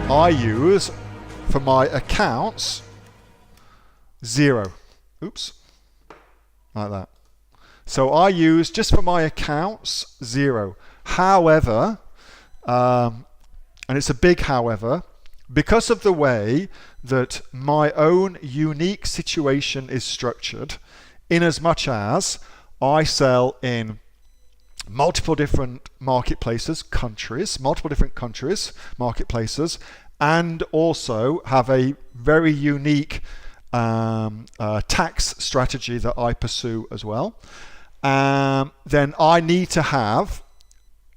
I use for my accounts 0. Oops, like that. So I use just for my accounts 0. However, and it's a big however, because of the way that my own unique situation is structured, in as much as I sell in multiple different marketplaces, multiple different countries, marketplaces, and also have a very unique tax strategy that I pursue as well, then I need to have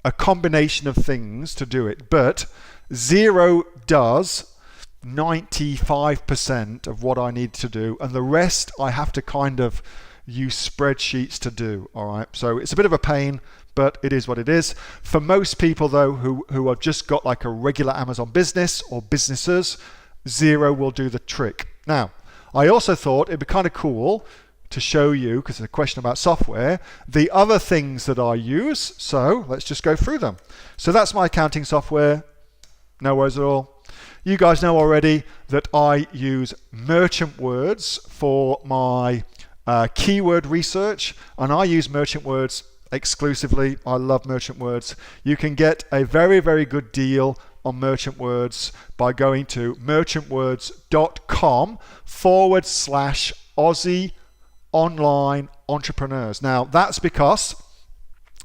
a combination of things to do it. But 0 does 95% of what I need to do, and the rest I have to kind of use spreadsheets to do. All right, so it's a bit of a pain, but it is what it is. For most people though who have just got like a regular Amazon business or businesses, 0 will do the trick. Now, I also thought it'd be kind of cool to show you, because it's a question about software, the other things that I use. So let's just go through them. So that's my accounting software. No worries at all. You guys know already that I use Merchant Words for my keyword research, and I use Merchant Words exclusively. I love Merchant Words. You can get a very, very good deal on Merchant Words by going to merchantwords.com/Aussie online entrepreneurs. Now that's because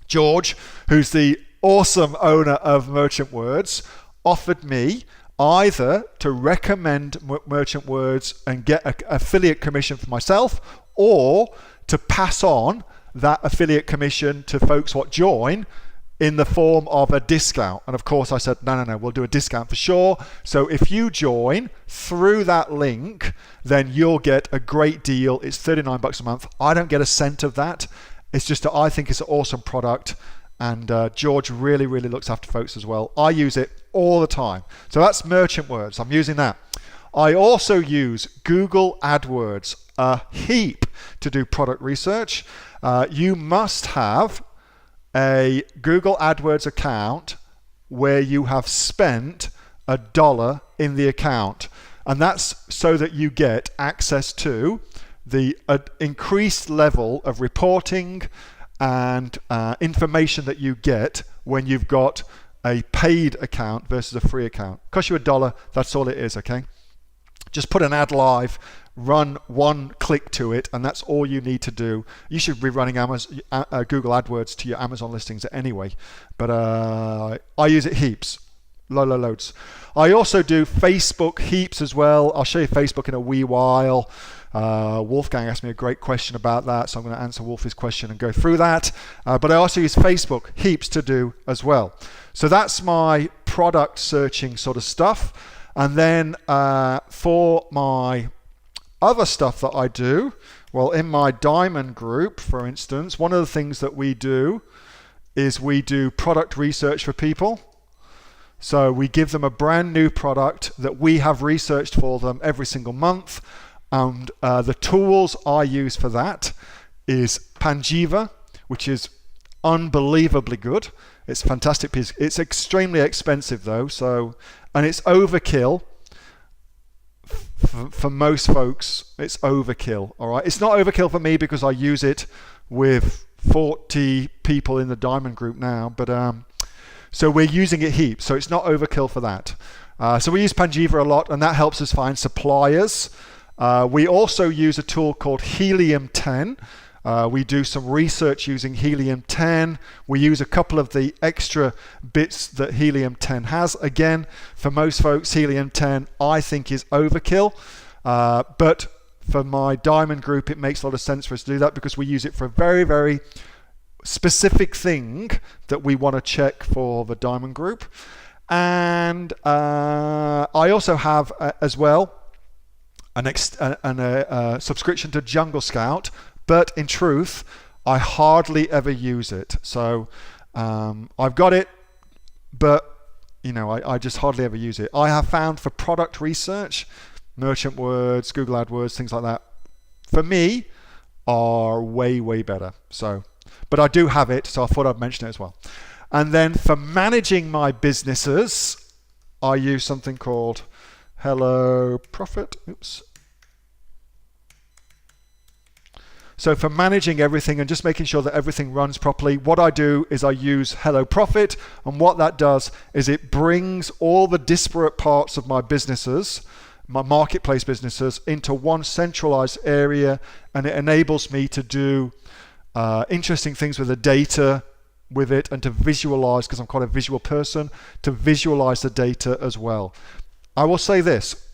George, who's the awesome owner of Merchant Words, offered me either to recommend Merchant Words and get an affiliate commission for myself, or to pass on that affiliate commission to folks what join in the form of a discount. And of course I said, no, we'll do a discount for sure. So if you join through that link, then you'll get a great deal. It's $39 a month. I don't get a cent of that. It's just that I think it's an awesome product, and George really, really looks after folks as well. I use it all the time. So that's Merchant Words. I'm using that. I also use Google AdWords a heap to do product research. You must have a Google AdWords account where you have spent $1 in the account, and that's so that you get access to the increased level of reporting and information that you get when you've got a paid account versus a free account. Costs you $1, that's all it is, okay? Just put an ad live, run one click to it, and that's all you need to do. You should be running Google AdWords to your Amazon listings anyway, but I use it heaps, loads. I also do Facebook heaps as well. I'll show you Facebook in a wee while. Wolfgang asked me a great question about that, so I'm going to answer Wolfie's question and go through that. But I also use Facebook heaps to do as well. So that's my product searching sort of stuff. And then for my other stuff that I do, well, in my diamond group, for instance, one of the things that we do is we do product research for people. So we give them a brand new product that we have researched for them every single month. And the tools I use for that is Panjiva, which is unbelievably good. It's a fantastic piece. It's extremely expensive though, and it's overkill. For most folks, it's overkill. All right, it's not overkill for me because I use it with 40 people in the diamond group now. But so we're using it heaps, so it's not overkill for that. So we use Panjiva a lot, and that helps us find suppliers. We also use a tool called Helium 10. We do some research using Helium 10. We use a couple of the extra bits that Helium 10 has. Again, for most folks, Helium 10 I think is overkill. But for my diamond group, it makes a lot of sense for us to do that because we use it for a very, very specific thing that we want to check for the diamond group. And I also have as well a subscription to Jungle Scout. But in truth, I hardly ever use it. So I've got it, but I just hardly ever use it. I have found for product research, Merchant Words, Google AdWords, things like that, for me, are way, way better. So, but I do have it, so I thought I'd mention it as well. And then for managing my businesses, I use something called Hello Profit. Oops. So for managing everything and just making sure that everything runs properly, what I do is I use Hello Profit, and what that does is it brings all the disparate parts of my businesses, my marketplace businesses, into one centralized area, and it enables me to do interesting things with the data with it, and to visualize, because I'm quite a visual person, to visualize the data as well. I will say this,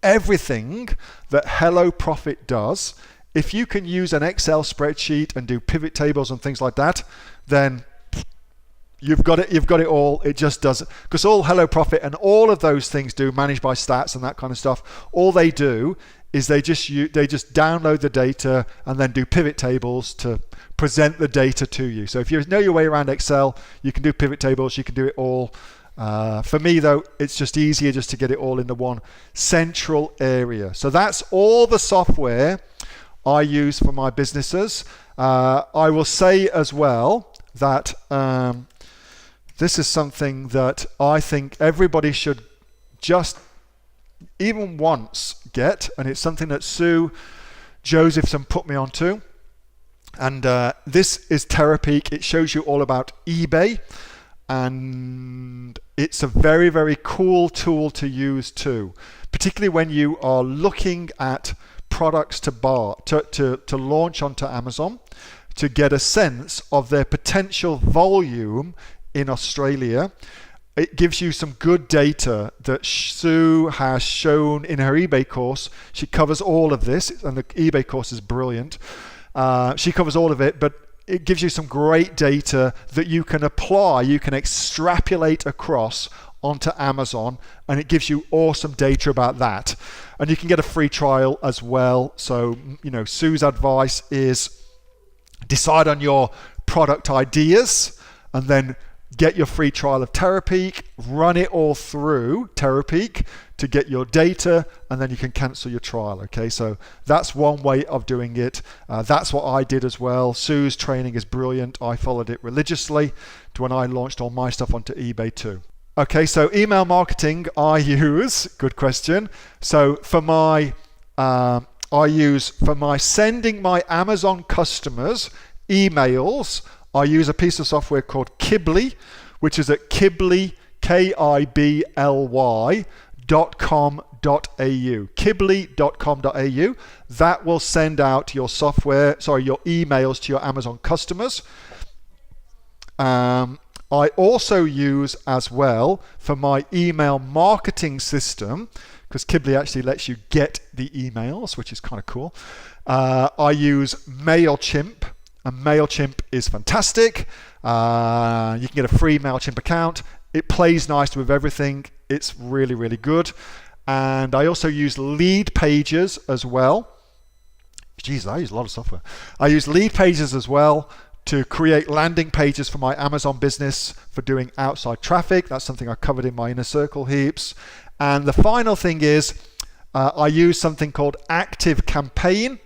everything that Hello Profit does, if you can use an Excel spreadsheet and do pivot tables and things like that, then you've got it all. It just does it. Because all Hello Profit and all of those things do, managed by stats and that kind of stuff, all they do is they just download the data and then do pivot tables to present the data to you. So if you know your way around Excel, you can do pivot tables, you can do it all. For me though, it's just easier just to get it all into one central area. So that's all the software I use for my businesses. I will say as well that this is something that I think everybody should just even once get, and it's something that Sue Josephson put me onto. And this is Terapeak. It shows you all about eBay, and it's a very, very cool tool to use too, particularly when you are looking at products to launch onto Amazon, to get a sense of their potential volume in Australia. It gives you some good data that Sue has shown in her eBay course. She covers all of this, and the eBay course is brilliant. She covers all of it, but it gives you some great data that you can apply, you can extrapolate across onto Amazon, and it gives you awesome data about that. And you can get a free trial as well. So, Sue's advice is decide on your product ideas and then get your free trial of Terapeak, run it all through Terapeak to get your data, and then you can cancel your trial. Okay, so that's one way of doing it. That's what I did as well. Sue's training is brilliant. I followed it religiously to when I launched all my stuff onto eBay too. Okay, so email marketing I use, good question. So for my sending my Amazon customers emails, I use a piece of software called Kibly, which is at Kibly, Kibly.com.au. Kibly.com.au. That will send out your your emails to your Amazon customers. I also use as well for my email marketing system, because Kibly actually lets you get the emails, which is kind of cool. I use MailChimp, and MailChimp is fantastic. You can get a free MailChimp account. It plays nice with everything. It's really, really good. And I also use Lead Pages as well. Jeez, I use a lot of software. I use Lead Pages as well to create landing pages for my Amazon business for doing outside traffic. That's something I covered in my Inner Circle heaps. And the final thing is I use something called Active Campaign.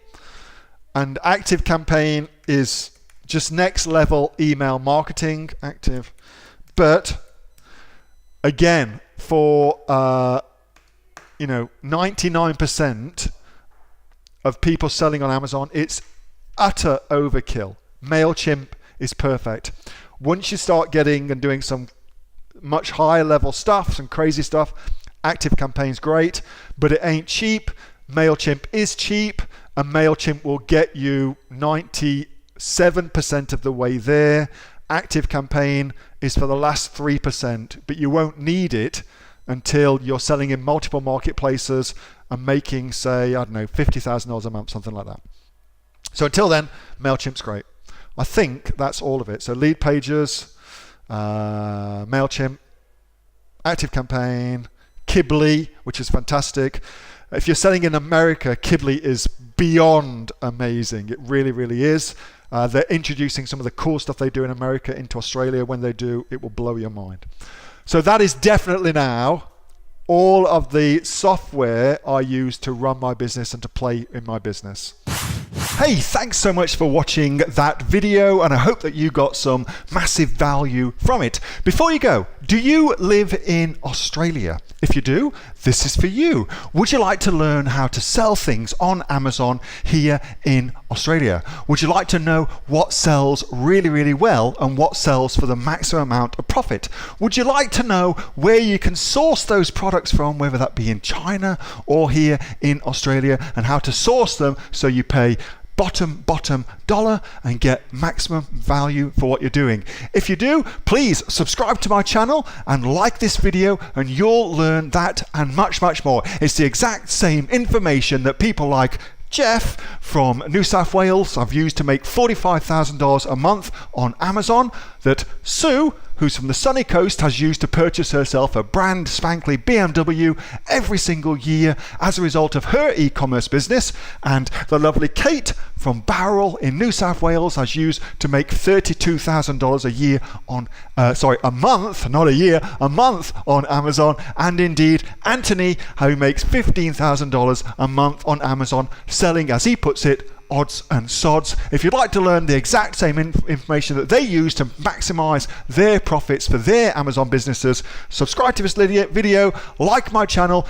And Active Campaign is just next level email marketing, active. But again, for 99% of people selling on Amazon, it's utter overkill. MailChimp is perfect. Once you start getting and doing some much higher level stuff, some crazy stuff, Active Campaign's great, but it ain't cheap. MailChimp is cheap, and MailChimp will get you 97% of the way there. Active Campaign is for the last 3%, but you won't need it until you're selling in multiple marketplaces and making, say, I don't know, $50,000 a month, something like that. So until then, MailChimp's great. I think that's all of it. So Lead Pages, MailChimp, Active Campaign, Kibly, which is fantastic. If you're selling in America, Kibly is beyond amazing. It really, really is. They're introducing some of the cool stuff they do in America into Australia. When they do, it will blow your mind. So that is definitely now all of the software I use to run my business and to play in my business. Hey, thanks so much for watching that video, and I hope that you got some massive value from it. Before you go, do you live in Australia? If you do, this is for you. Would you like to learn how to sell things on Amazon here in Australia? Would you like to know what sells really, really well and what sells for the maximum amount of profit? Would you like to know where you can source those products from, whether that be in China or here in Australia, and how to source them so you pay bottom dollar and get maximum value for what you're doing? If you do, please subscribe to my channel and like this video, and you'll learn that and much more. It's the exact same information that people like Jeff from New South Wales I've used to make $45,000 a month on Amazon, that Sue, who's from the sunny coast, has used to purchase herself a brand spankly BMW every single year as a result of her e-commerce business, and the lovely Kate from Bowral in New South Wales has used to make $32,000 a year on a month, not a year, a month on Amazon, and indeed Anthony, who makes $15,000 a month on Amazon, selling, as he puts it, odds and sods. If you'd like to learn the exact same information that they use to maximize their profits for their Amazon businesses, subscribe to this video, like my channel,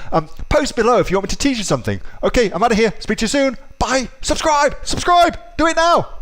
post below if you want me to teach you something. Okay, I'm out of here. Speak to you soon. Bye. Subscribe. Do it now.